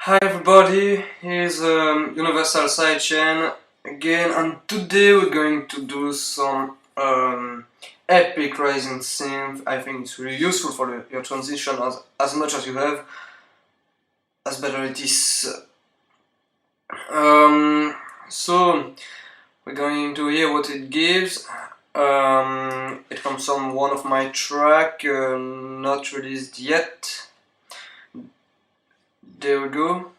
Hi everybody, here's Universal Sidechain again, and today we're going to do some epic Rising Synth. I think it's really useful for your transition as much as you have, as better it is. So we're going to hear what it gives. It comes from one of my track, not released yet. There we go.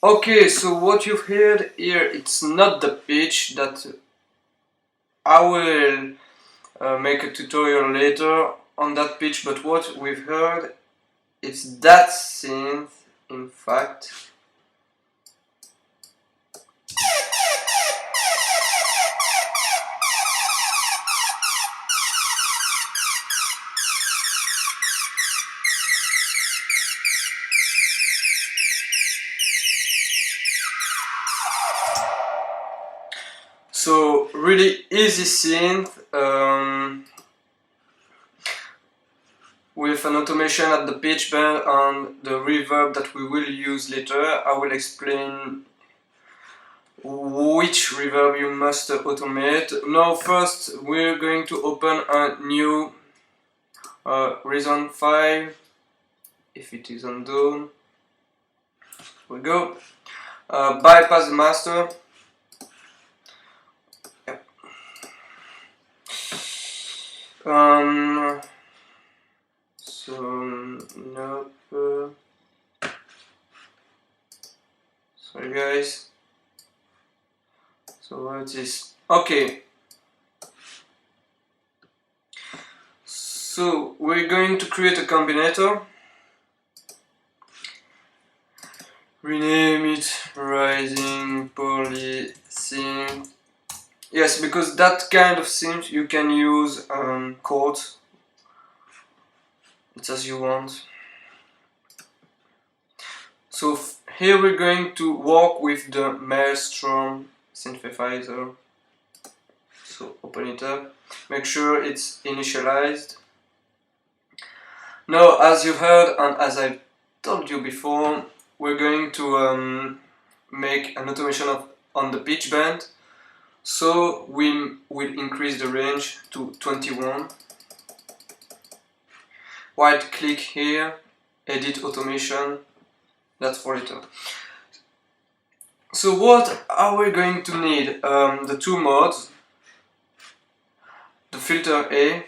Okay, so what you've heard here, it's not the pitch that I will make a tutorial later on that pitch, but what we've heard, it's that synth, in fact. So really easy synth with an automation at the pitch bend and the reverb that we will use later. I will explain which reverb you must automate. Now first we're going to open a new Reason 5, if it is undone. Here we go. Bypass the master. Nope. Sorry guys. So what is okay? So we're going to create a combinator. Rename it Rising Poly Synth. Yes, because that kind of synth you can use chords. It's as you want. So here we're going to work with the Maelstrom synthesizer. So open it up. Make sure it's initialized. Now, as you heard and as I told you before, we're going to make an automation on the pitch bend. So we will increase the range to 21. Right click here, edit automation, that's for it. So what are we going to need? The two modes, the filter A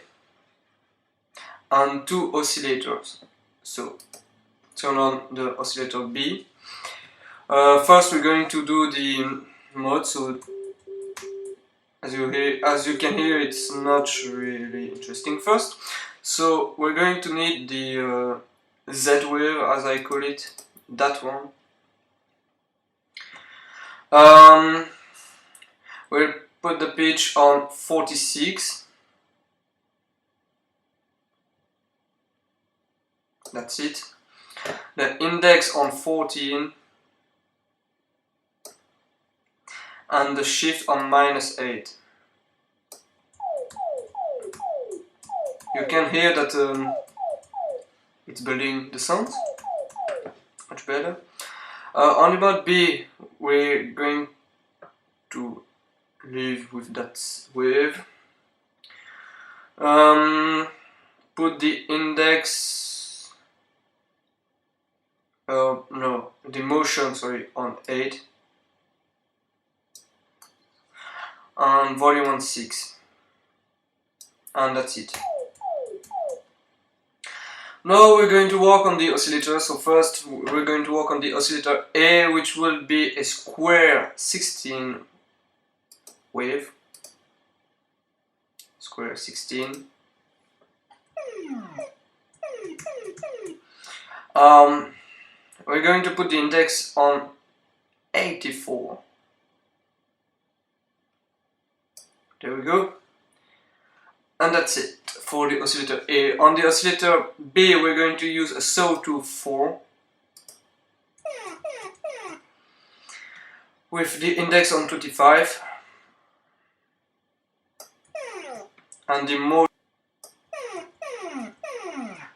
and two oscillators. So turn on the oscillator B. First we're going to do the mode, so as you can hear, it's not really interesting first. So we're going to need the Z wave, as I call it, that one. We'll put the pitch on 46. That's it. The index on 14. And the shift on -8. You can hear that it's building the sound much better. On the mode B, we're going to live with that wave. Put the index, no, the motion, sorry, on 8. And volume on 6. And that's it. Now we're going to work on the oscillator. So first we're going to work on the oscillator A, which will be a square 16 wave. Square 16. We're going to put the index on 84. There we go. And that's it for the oscillator A. On the oscillator B, we're going to use a sawtooth 4 with the index on 25 and the mode.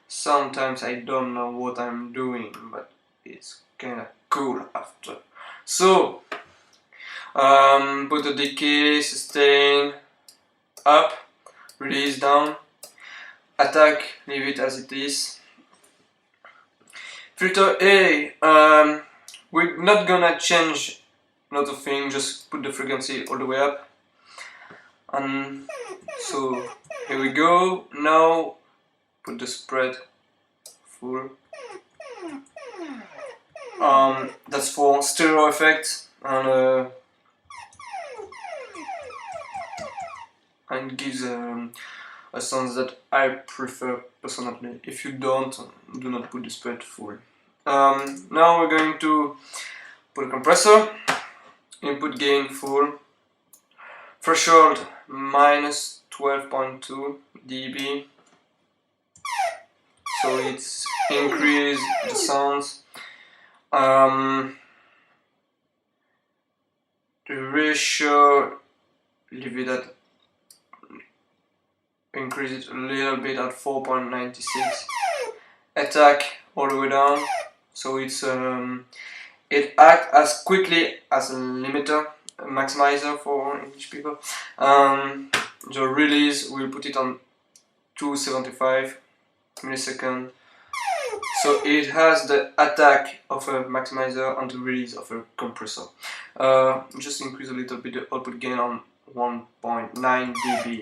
Sometimes I don't know what I'm doing, but it's kinda cool after. So put the decay, sustain, up, release down, attack, leave it as it is. Filter A, we're not gonna change a lot of things, just put the frequency all the way up. And so here we go. Now put the spread full. That's for stereo effect and gives a sound that I prefer personally. If you don't, do not put the spread full. Now we're going to put a compressor, input gain full, threshold minus 12.2 dB, so it's increase the sounds. The ratio, leave it at, increase it a little bit at 4.96. Attack all the way down, so it's it acts as quickly as a limiter, a maximizer for English people. The release, we'll put it on 275 milliseconds. So it has the attack of a maximizer and the release of a compressor. Just increase a little bit the output gain on 1.9 dB.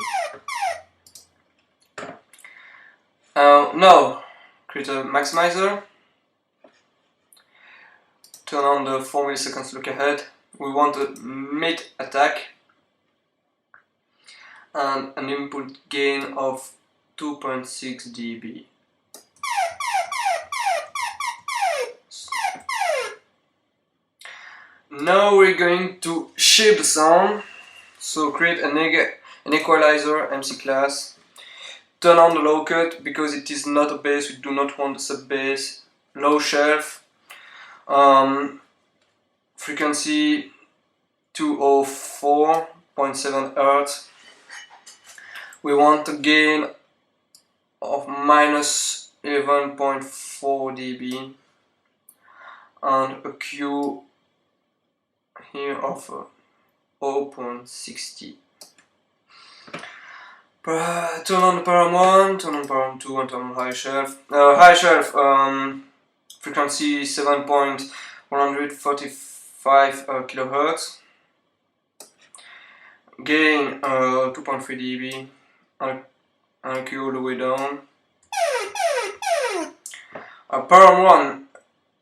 Now create a maximizer. Turn on the 4 milliseconds look ahead. We want a mid attack and an input gain of 2.6 dB. Now we're going to shape the sound. So create an equalizer MC class. Turn on the low cut because it is not a bass. We do not want a sub bass. Low shelf. Frequency 204.7 Hz. We want a gain of minus 11.4 dB and a Q here of 0.60. Turn on the param 1, turn on param 2 and turn on high shelf. High shelf, frequency 7.145 kHz. Gain 2.3 dB and a Q all the way down. Param 1,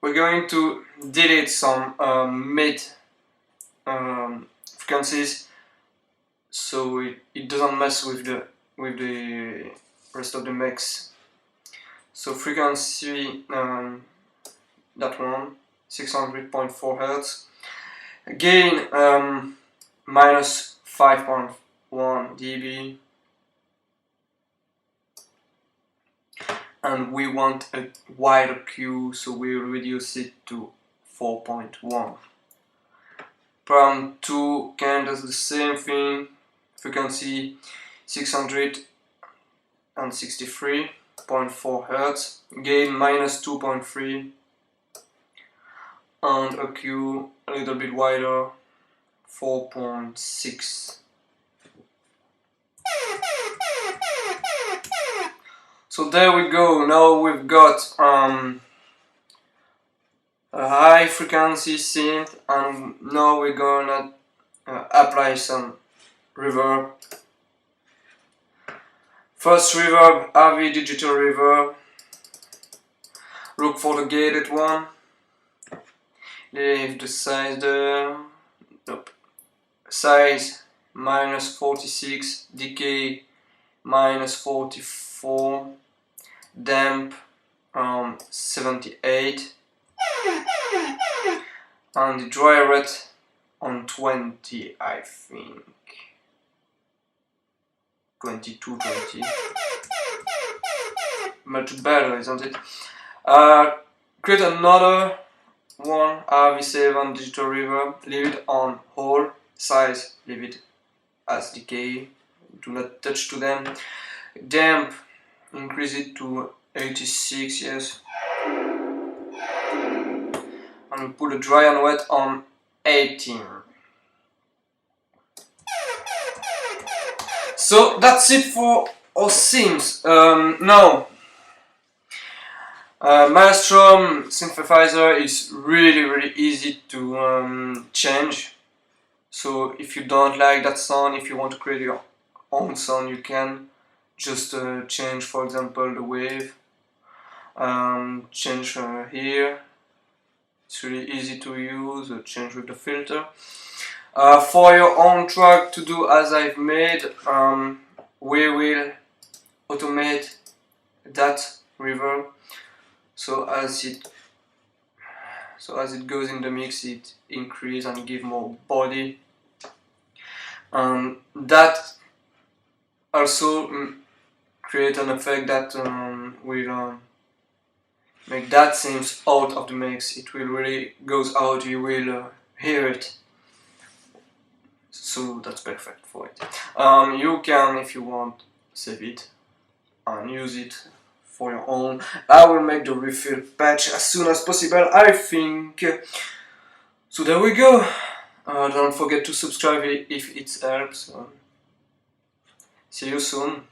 we're going to delete some mid frequencies, so it doesn't mess with the rest of the mix. So frequency that one 600.4 Hz. Gain minus 5.1 dB, and we want a wider Q, so we'll reduce it to 4.1. Param 2 can does the same thing, frequency 663.4 Hz, gain minus 2.3, and a Q a little bit wider, 4.6. So there we go. Now we've got a high frequency synth, and now we're gonna apply some reverb. First reverb, heavy digital reverb. Look for the gated one. Leave the size there. Nope. Size minus 46, decay minus 44, damp 78, and the dry rate on 20, I think. 22, 20. Much better, isn't it? Create another one RV7 digital reverb, leave it on whole, size, leave it as decay, do not touch to them. Damp, increase it to 86, yes. And put the dry and wet on 18. So that's it for our themes. Now, Maelstrom synthesizer is really easy to change. So if you don't like that sound, if you want to create your own sound, you can just change, for example, the wave. Change here. It's really easy to use. Change with the filter. For your own track to do as I've made, we will automate that reverb. So as it goes in the mix, it increase and give more body. That also create an effect that will make that seems out of the mix. It will really goes out. You will hear it. So that's perfect for it. You can, if you want, save it and use it for your own. I will make the refill patch as soon as possible, I think. So there we go. Don't forget to subscribe if it helps. See you soon.